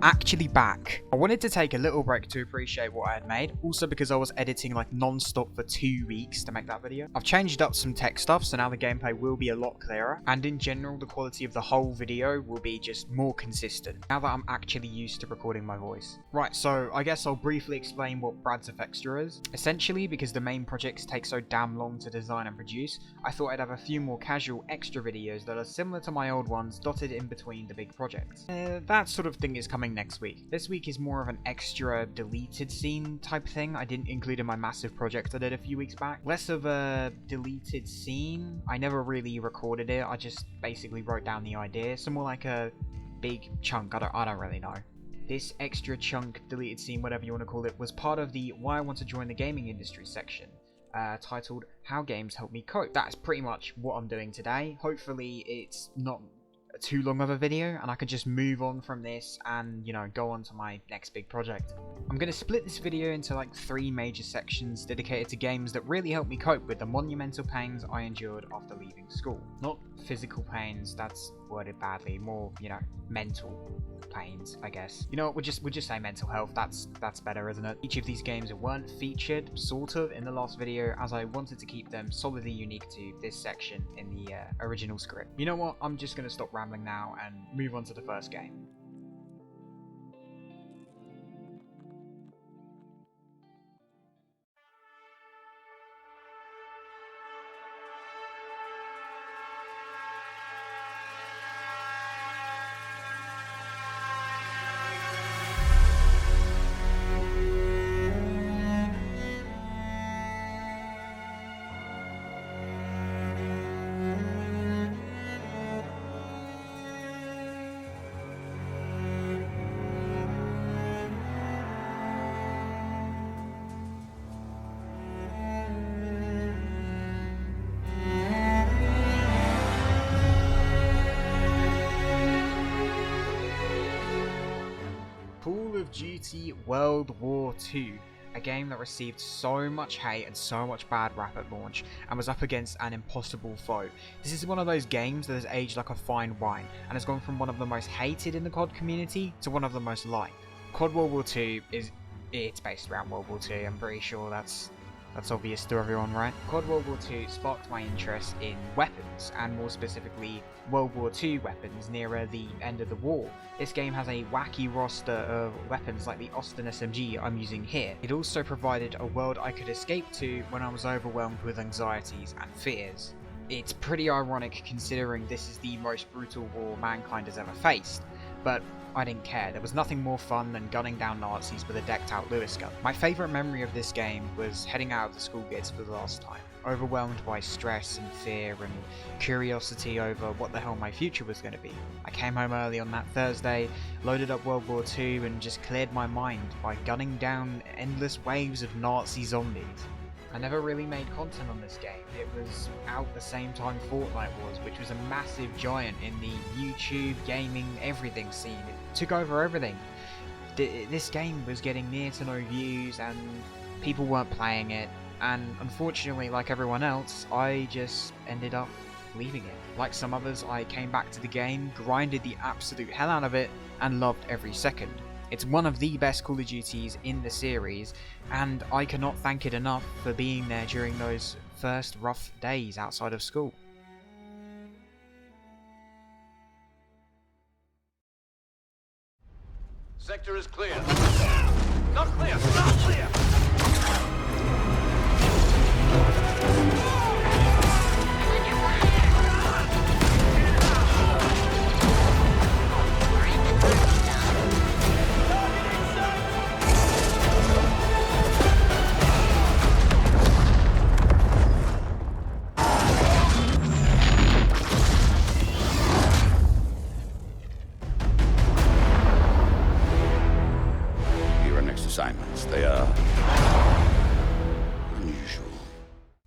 I'm actually back. I wanted to take a little break to appreciate what I had made, also because I was editing like non-stop for 2 weeks to make that video. I've changed up some tech stuff, so now the gameplay will be a lot clearer, and in general the quality of the whole video will be just more consistent, now that I'm actually used to recording my voice. Right, so I guess I'll briefly explain what Brad's of Extra is. Essentially, because the main projects take so damn long to design and produce, I thought I'd have a few more casual extra videos that are similar to my old ones, dotted in between the big projects. That sort of thing is coming next week. This week is more of an extra deleted scene type thing I didn't include in my massive project I did a few weeks back. Less of a deleted scene, I never really recorded it, I just basically wrote down the idea, so more like a big chunk, I don't really know. This extra chunk, deleted scene, whatever you want to call it, was part of the Why I Want to Join the Gaming Industry section, titled How Games Help Me Cope. That's pretty much what I'm doing today. Hopefully it's not too long of a video and I can just move on from this and, you know, go on to my next big project. I'm going to split this video into like 3 major sections dedicated to games that really helped me cope with the monumental pains I endured after leaving school. Not physical pains, that's worded badly, more, you know, mental pains, I guess. You know what, we'll just say mental health, that's better, isn't it? Each of these games weren't featured, sort of, in the last video, as I wanted to keep them solidly unique to this section in the original script. You know what, I'm just going to stop rambling now and move on to the first game. Call of Duty World War II, a game that received so much hate and so much bad rap at launch and was up against an impossible foe. This is one of those games that has aged like a fine wine and has gone from one of the most hated in the COD community to one of the most liked. COD World War II it's based around World War II, I'm pretty sure that's obvious to everyone, right? COD World War II sparked my interest in weapons, and more specifically World War II weapons nearer the end of the war. This game has a wacky roster of weapons like the Austin SMG I'm using here. It also provided a world I could escape to when I was overwhelmed with anxieties and fears. It's pretty ironic considering this is the most brutal war mankind has ever faced, but I didn't care. There was nothing more fun than gunning down Nazis with a decked out Lewis gun. My favourite memory of this game was heading out of the school gates for the last time, overwhelmed by stress and fear and curiosity over what the hell my future was going to be. I came home early on that Thursday, loaded up World War II and just cleared my mind by gunning down endless waves of Nazi zombies. I never really made content on this game. It was out the same time Fortnite was, which was a massive giant in the YouTube, gaming, everything scene. It took over everything. This game was getting near to no views and people weren't playing it, and unfortunately, like everyone else, I just ended up leaving it. Like some others, I came back to the game, grinded the absolute hell out of it, and loved every second. It's one of the best Call of Duties in the series, and I cannot thank it enough for being there during those first rough days outside of school. Sector is clear. Not clear! Not clear! Assignments. They are unusual.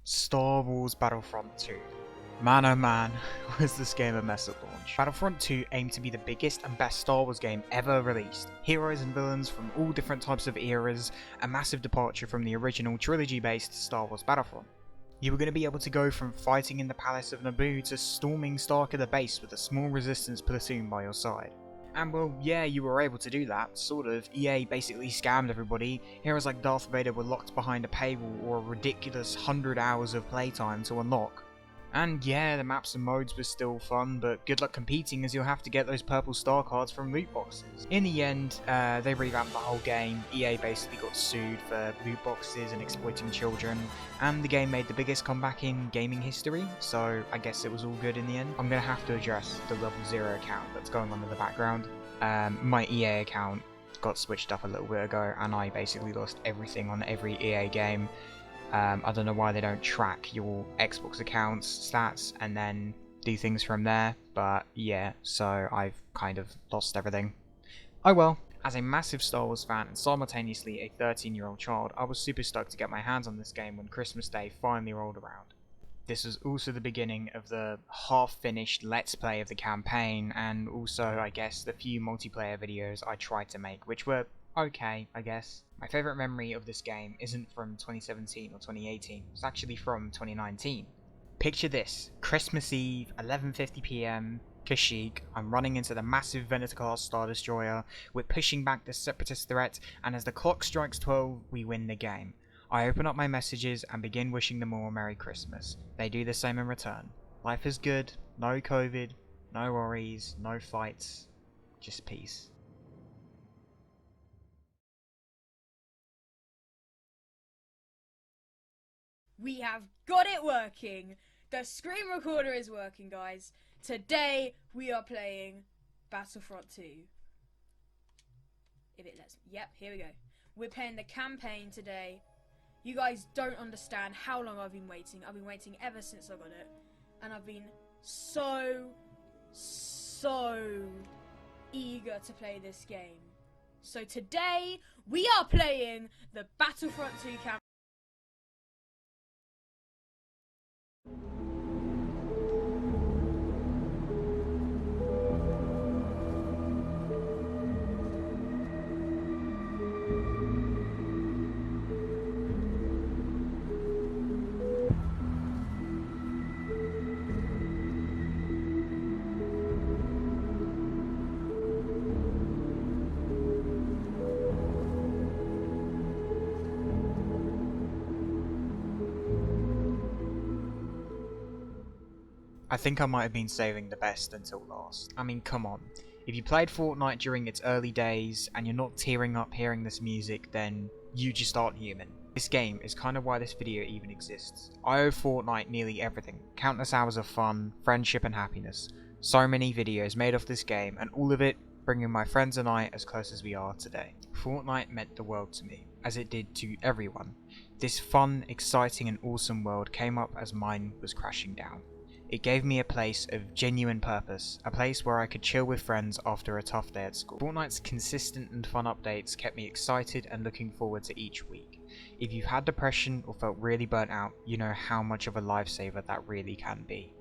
Star Wars Battlefront 2. Man oh man, was this game a mess at launch. Battlefront 2 aimed to be the biggest and best Star Wars game ever released. Heroes and villains from all different types of eras, a massive departure from the original trilogy-based Star Wars Battlefront. You were going to be able to go from fighting in the Palace of Naboo to storming Starkiller Base with a small resistance platoon by your side. And well, yeah, you were able to do that, sort of. EA basically scammed everybody. Heroes like Darth Vader were locked behind a paywall or a ridiculous 100 hours of playtime to unlock. And yeah, the maps and modes were still fun, but good luck competing as you'll have to get those purple star cards from loot boxes. In the end, they revamped the whole game. EA basically got sued for loot boxes and exploiting children, and the game made the biggest comeback in gaming history, so I guess it was all good in the end. I'm gonna have to address the level 0 account that's going on in the background. My EA account got switched up a little bit ago, and I basically lost everything on every EA game. I don't know why they don't track your Xbox account's stats and then do things from there, but yeah, so I've kind of lost everything. Oh well. As a massive Star Wars fan and simultaneously a 13-year-old child, I was super stoked to get my hands on this game when Christmas Day finally rolled around. This was also the beginning of the half-finished Let's Play of the campaign, and also, I guess, the few multiplayer videos I tried to make, which were okay, I guess. My favourite memory of this game isn't from 2017 or 2018, it's actually from 2019. Picture this, Christmas Eve, 11:50 PM, Kashyyyk, I'm running into the massive Venator-class Star Destroyer, we're pushing back the Separatist threat, and as the clock strikes 12, we win the game. I open up my messages and begin wishing them all a Merry Christmas. They do the same in return. Life is good, no COVID, no worries, no fights, just peace. We have got it working! The screen recorder is working, guys. Today we are playing Battlefront 2. If it lets me. Yep, here we go. We're playing the campaign today. You guys don't understand how long I've been waiting. I've been waiting ever since I got it. And I've been so eager to play this game. So today we are playing the Battlefront 2 campaign. I think I might have been saving the best until last. I mean, come on. If you played Fortnite during its early days and you're not tearing up hearing this music, then you just aren't human. This game is kind of why this video even exists. I owe Fortnite nearly everything. Countless hours of fun, friendship and happiness. So many videos made off this game, and all of it bringing my friends and I as close as we are today. Fortnite meant the world to me, as it did to everyone. This fun, exciting and awesome world came up as mine was crashing down. It gave me a place of genuine purpose, a place where I could chill with friends after a tough day at school. Fortnite's consistent and fun updates kept me excited and looking forward to each week. If you've had depression or felt really burnt out, you know how much of a lifesaver that really can be.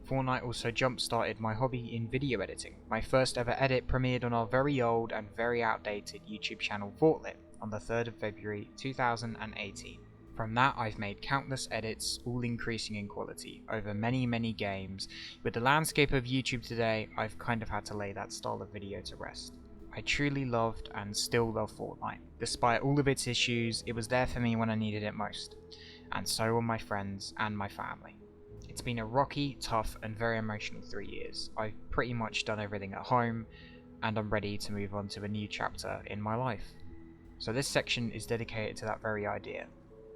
Fortnite also jump-started my hobby in video editing. My first ever edit premiered on our very old and very outdated YouTube channel Fortlit on the 3rd of February 2018. From that I've made countless edits, all increasing in quality, over many games. With the landscape of YouTube today, I've kind of had to lay that style of video to rest. I truly loved and still love Fortnite. Despite all of its issues, it was there for me when I needed it most. And so were my friends and my family. It's been a rocky, tough and very emotional 3 years. I've pretty much done everything at home, and I'm ready to move on to a new chapter in my life. So this section is dedicated to that very idea.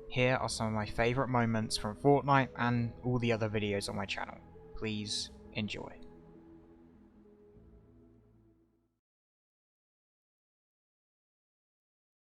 Here are some of my favourite moments from Fortnite and all the other videos on my channel. Please enjoy.